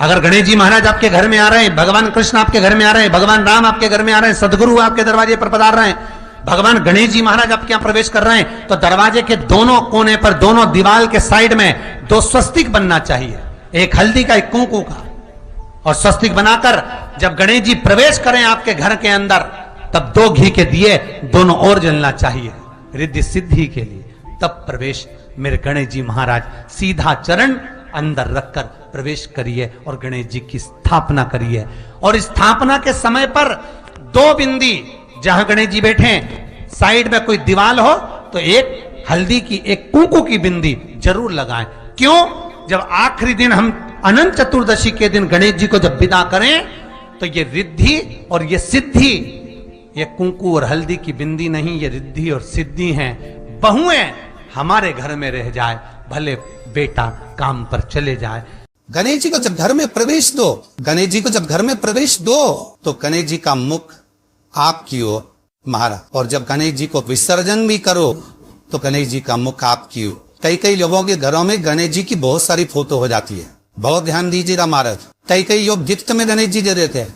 अगर गणेश जी महाराज आपके घर में आ रहे हैं, भगवान कृष्ण आपके घर में आ रहे हैं, भगवान राम आपके घर में आ रहे हैं, सदगुरु आपके दरवाजे पर पधार रहे हैं, भगवान गणेश जी महाराज आपके यहां प्रवेश कर रहे हैं, तो दरवाजे के दोनों कोने पर, दोनों दीवार के साइड में 2 स्वस्तिक बनना चाहिए, एक हल्दी का, एक कुंकू का। और स्वस्तिक बनाकर जब गणेश जी प्रवेश करें आपके घर के अंदर, तब 2 घी के दिए दोनों ओर जलना चाहिए रिद्धि सिद्धि के लिए। तब प्रवेश मेरे गणेश जी महाराज, सीधा चरण अंदर रखकर प्रवेश करिए और गणेश जी की स्थापना करिए। और स्थापना के समय पर 2 बिंदी, जहां गणेश जी बैठे साइड में कोई दीवार हो तो एक हल्दी की, एक कुंकू की बिंदी जरूर लगाएं। क्यों? जब आखिरी दिन हम अनंत चतुर्दशी के दिन गणेश जी को जब विदा करें, तो ये रिद्धि और ये सिद्धि, ये कुंकू और हल्दी की बिंदी नहीं, ये रिद्धि और सिद्धि हैं। बहुएं हमारे घर में रह जाए, भले बेटा काम पर चले जाए। गणेश जी को जब घर में प्रवेश दो, गणेश जी को जब घर में प्रवेश दो, तो गणेश जी का मुख आपकी ओर मारा। और जब गणेश जी को विसर्जन भी करो, तो गणेश जी का मुख आपकी ओर। कई लोगों के घरों में गणेश जी की बहुत सारी फोटो हो जाती है, बहुत ध्यान दीजिएगा महाराज। कई लोग गिफ्ट में गणेश जी दे देते हैं।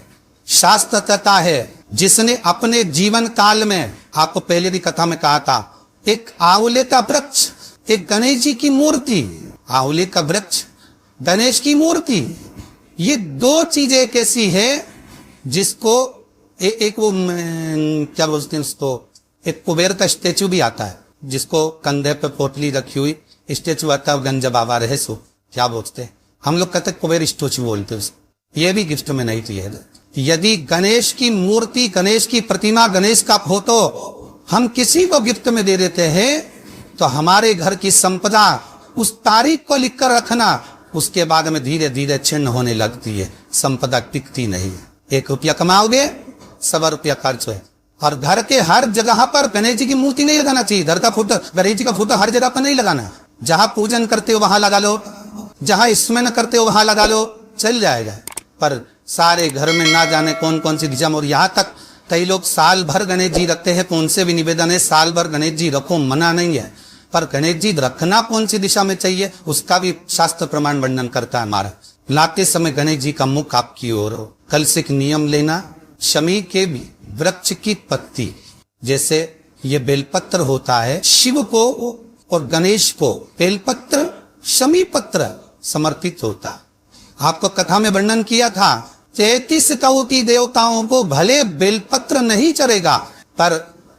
शास्त्र कहता है, जिसने अपने जीवन काल में, आपको पहले की कथा में कहा था, एक आंवले का वृक्ष, एक गणेश जी की मूर्ति, आंवले का वृक्ष, गणेश की मूर्ति, ये 2 चीजें एक ऐसी है जिसको एक वो क्या बोलते हैं उसको, एक कुबेर का स्टेचू भी आता है, जिसको कंधे पे पोटली रखी हुई स्टेचू आता है, गंज बाबा रहे सो क्या बोलते हैं, हम लोग कहते कुबेर स्टेचू बोलते हैं। ये भी गिफ्ट में नहीं चाहिए। यदि गणेश की मूर्ति, गणेश की प्रतिमा, गणेश का फोटो हम किसी को गिफ्ट में दे देते हैं, तो हमारे घर की संपदा उस तारीख को लिखकर रखना, उसके बाद में धीरे धीरे छिन्न होने लगती है, संपदा टिकती नहीं है। 1 रुपया कमाओगे, 100 रुपया खर्च है। और घर के हर जगह पर गणेश जी की मूर्ति नहीं लगाना चाहिए। घर का फोटो, गणेश जी का फोटो हर जगह पर नहीं लगाना। जहां पूजन करते हो वहां लगा लो, जहां स्मरण करते हो वहां लगा लो, चल जाएगा। पर सारे घर में ना जाने कौन कौन सी दिशा में, और यहाँ तक कई लोग साल भर गणेश जी रखते हैं, तो उनसे भी निवेदन है साल भर गणेश जी रखो, मना नहीं है, पर गणेश जी रखना कौन सी दिशा में चाहिए उसका भी शास्त्र प्रमाण वर्णन करता है हमारा। लाते समय गणेश जी का मुख आपकी ओर हो। कल से एक नियम लेना, शमी के भी वृक्ष की पत्ती, जैसे ये बेलपत्र होता है, शिव को और गणेश को बेलपत्र, शमी पत्र समर्पित होता। आपको कथा में वर्णन किया था, 33 कोटि देवताओं को भले बेलपत्र नहीं चढ़ेगा, पर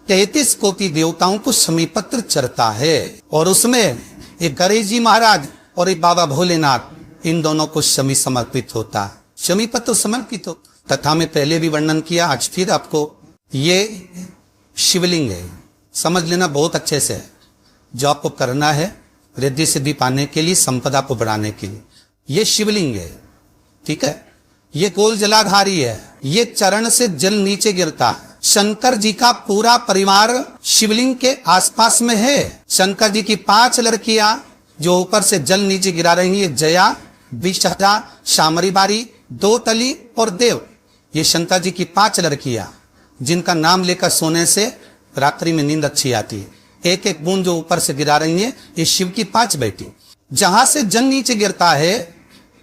33 कोटि देवताओं को शमी पत्र चढ़ता है। और उसमें एक गणेश जी महाराज और एक बाबा भोलेनाथ, इन दोनों को शमी समर्पित होता, शमी पत्र समर्पित हो। कथा में पहले भी वर्णन किया, आज फिर आपको, ये शिवलिंग है, समझ लेना बहुत अच्छे से। जो आपको करना है रिद्धि सिद्धि पाने के लिए, संपदा को बढ़ाने के लिए, ये शिवलिंग है, ठीक है। ये गोल जलाधारी है, ये चरण से जल नीचे गिरता। शंकर जी का पूरा परिवार शिवलिंग के आसपास में है। शंकर जी की 5 लड़कियां जो ऊपर से जल नीचे गिरा रही है, जया, विषहरा, शामरी बारी, 2 तली और देव, ये शंकर जी की 5 लड़कियां, जिनका नाम लेकर सोने से रात्रि में नींद अच्छी आती है। एक एक बूंद जो ऊपर से गिरा रही है, ये शिव की 5 बेटी। जहां से जल नीचे गिरता है,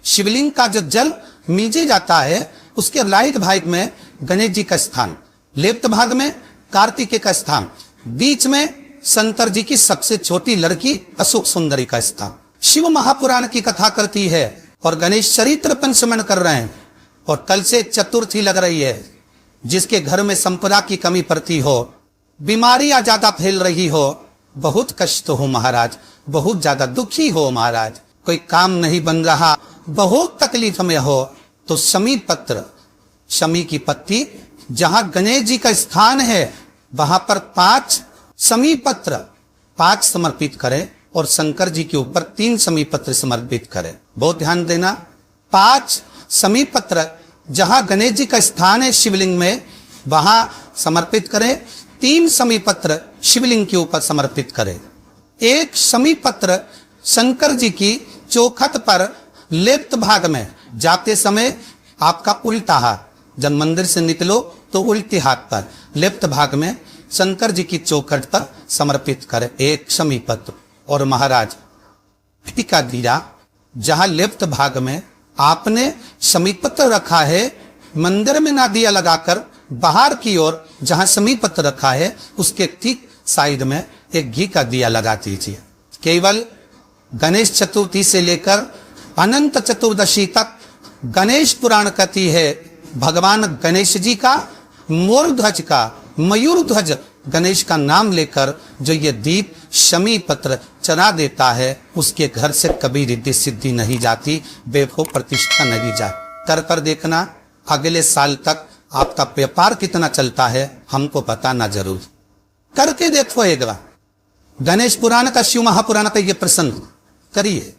शिवलिंग का जो जल नीचे जाता है, उसके राइट भाग में गणेश जी का स्थान, लेफ्ट भाग में कार्तिकेय का स्थान, बीच में शंकर जी की सबसे छोटी लड़की अशोक सुंदरी का स्थान। शिव महापुराण की कथा करती है और गणेश चरित्र पंचमन कर रहे हैं। और कल से चतुर्थी लग रही है। जिसके घर में संपदा की कमी पड़ती हो, बीमारियां ज्यादा फैल रही हो, बहुत कष्ट हो महाराज, बहुत ज्यादा दुखी हो महाराज, कोई काम नहीं बन रहा, बहुत तकलीफ में हो, तो शमी पत्र, शमी की पत्ती, जहां गणेश जी का स्थान है वहां पर 5 शमी पत्र 5 समर्पित करें और शंकर जी के ऊपर 3 शमी पत्र समर्पित करें। बहुत ध्यान देना, 5 शमी पत्र जहां गणेश जी का स्थान है शिवलिंग में, वहां समर्पित करें। 3 शमी पत्र शिवलिंग के ऊपर समर्पित करें। 1 शमी पत्र शंकर जी की चौखट पर लेफ्ट भाग में, जाते समय आपका उल्टा हाथ, जब मंदिर से निकलो तो उल्टे हाथ पर लेफ्ट भाग में शंकर जी की चौखट पर समर्पित करें 1 शमी पत्र। और महाराज टीका दिया, जहां लेफ्ट भाग में आपने शमी पत्र रखा है, मंदिर में ना दिया लगाकर बाहर की ओर जहां शमी पत्र रखा है उसके ठीक साइड में एक घी का दिया लगा दीजिए। केवल गणेश चतुर्थी से लेकर अनंत चतुर्दशी तक गणेश पुराण कथी है भगवान गणेश जी का, मोर ध्वज का, मयूर ध्वज गणेश का नाम लेकर जो ये दीप शमी पत्र चढ़ा देता है उसके घर से कभी रिद्धि सिद्धि नहीं जाती, वैभव प्रतिष्ठा नहीं जाती। कर कर देखना अगले साल तक आपका व्यापार कितना चलता है हमको बताना जरूर, करके देखो एक बार। गणेश पुराण का, शिव महापुराण का ये प्रसंग करिए,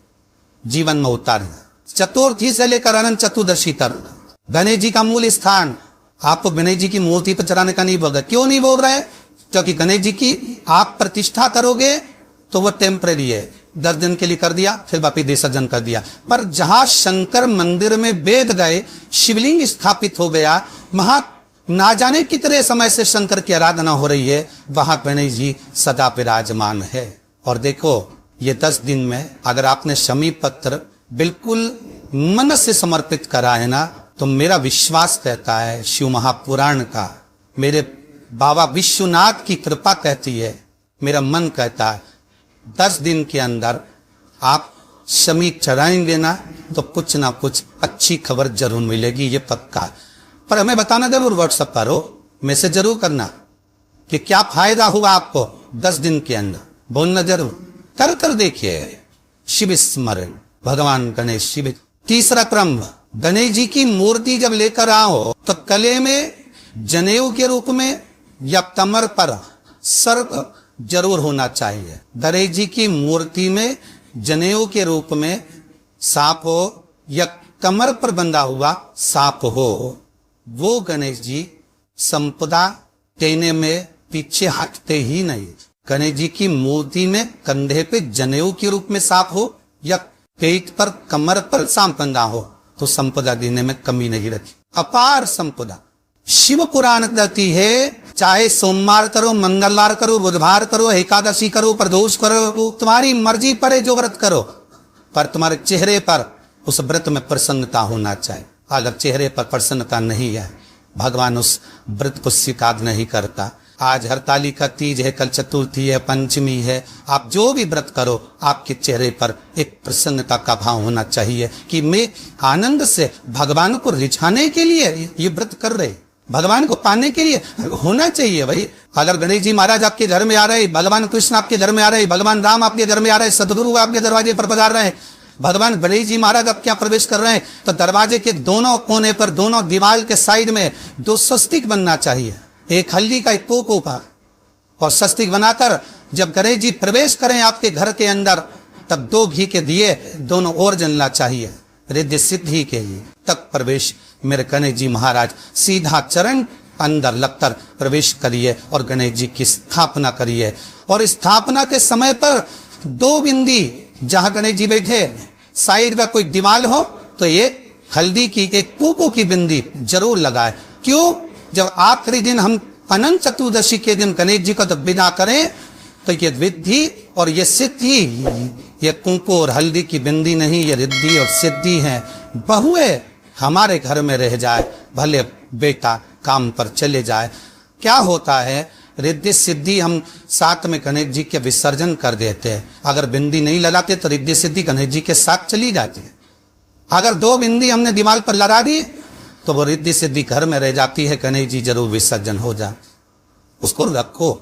जीवन में उतारिए। चतुर्थी से लेकर अनंत चतुर्दशी तक गणेश जी का मूल स्थान आपको गणेश जी की मूर्ति पर चढ़ाने का नहीं बोल रहे। क्यों नहीं बोल रहे? क्योंकि गणेश जी की आप प्रतिष्ठा करोगे तो वो टेम्परेरी है, 10 दिन के लिए कर दिया फिर वापिस विसर्जन कर दिया। पर जहां शंकर मंदिर में वेद गए, शिवलिंग स्थापित हो गया, वहां ना जाने कितने समय से शंकर की आराधना हो रही है, वहां गणेश जी सदा विराजमान है। और देखो ये 10 दिन में अगर आपने शमी पत्र बिल्कुल मन से समर्पित करा है ना, तो मेरा विश्वास कहता है, शिव महापुराण का, मेरे बाबा विश्वनाथ की कृपा कहती है, मेरा मन कहता है 10 दिन के अंदर आप शमी चढ़ाएंगे ना तो कुछ ना कुछ अच्छी खबर जरूर मिलेगी, ये पक्का। पर हमें बताना जरूर, व्हाट्सएप पर हो, मैसेज जरूर करना कि क्या फायदा हुआ आपको 10 दिन के अंदर, बोलना जरूर। कर कर देखिए शिव स्मरण, भगवान गणेश शिव। तीसरा क्रम, गणेश जी की मूर्ति जब लेकर आओ तो गले में जनेऊ के रूप में या कमर पर सर्प जरूर होना चाहिए। गणेश जी की मूर्ति में जनेऊ के रूप में सांप हो या कमर पर बंधा हुआ सांप हो, वो गणेश जी संपदा देने में पीछे हटते ही नहीं। गणेश जी की मूर्ति में कंधे पे जनेऊ के रूप में सांप हो या पेट पर कमर पर सांप बंधा हो तो संपदा देने में कमी नहीं रखी, अपार संपदा। शिव पुराण कहती है चाहे सोमवार करो, मंगलवार करो, बुधवार करो, एकादशी करो, प्रदोष करो, तुम्हारी मर्जी पर है जो व्रत करो, पर तुम्हारे चेहरे पर उस व्रत में प्रसन्नता होना चाहिए। अगर चेहरे पर प्रसन्नता नहीं है, भगवान उस व्रत को स्वीकार नहीं करता। आज हरताली का तीज है, कल चतुर्थी है, पंचमी है, आप जो भी व्रत करो आपके चेहरे पर एक प्रसन्नता का भाव होना चाहिए कि मैं आनंद से भगवान को रिझाने के लिए ये व्रत कर रहे, भगवान को पाने के लिए होना चाहिए भाई। अगर गणेश जी महाराज आपके घर में आ रहे, भगवान कृष्ण आपके घर में आ रहे, भगवान राम आपके घर में आ रहे, सदगुरु आपके दरवाजे पर पधार रहे, भगवान गणेश जी महाराज आपके यहाँ प्रवेश कर रहे हैं, तो दरवाजे के दोनों कोने पर, दोनों दीवार के साइड में 2 स्वस्तिक बनना चाहिए, एक हल्दी का, एक कोको का, और स्वस्तिक बनाकर जब गणेश जी प्रवेश करें आपके घर के अंदर तब 2 घी के दिए दोनों ओर जलना चाहिए, रिद्धि सिद्धि के लिए। तक प्रवेश मेरे गणेश जी महाराज सीधा चरण अंदर लगकर प्रवेश करिए और गणेश जी की स्थापना करिए। और स्थापना के समय पर 2 बिंदी जहां गणेश जी बैठे साइड में कोई दीवार हो तो ये हल्दी की, एक कोको की बिंदी जरूर लगाए। क्यों? जब आखिरी दिन हम अनंत चतुर्दशी के दिन गणेश जी को विदा करें तो ये विद्धि और ये सिद्धि, ये कुंकू और हल्दी की बिंदी नहीं, ये रिद्धि और सिद्धि है। बहुए हमारे घर में रह जाए, भले बेटा काम पर चले जाए, क्या होता है रिद्धि सिद्धि हम साथ में गणेश जी के विसर्जन कर देते हैं। अगर बिंदी नहीं लगाते तो रिद्धि सिद्धि गणेश जी के साथ चली जाती है। अगर 2 बिंदी हमने दीवार पर लगा दी तो वो रिद्धि सिद्धि घर में रह जाती है, गणेश जी जरूर विसर्जन हो जाए। उसको रखो।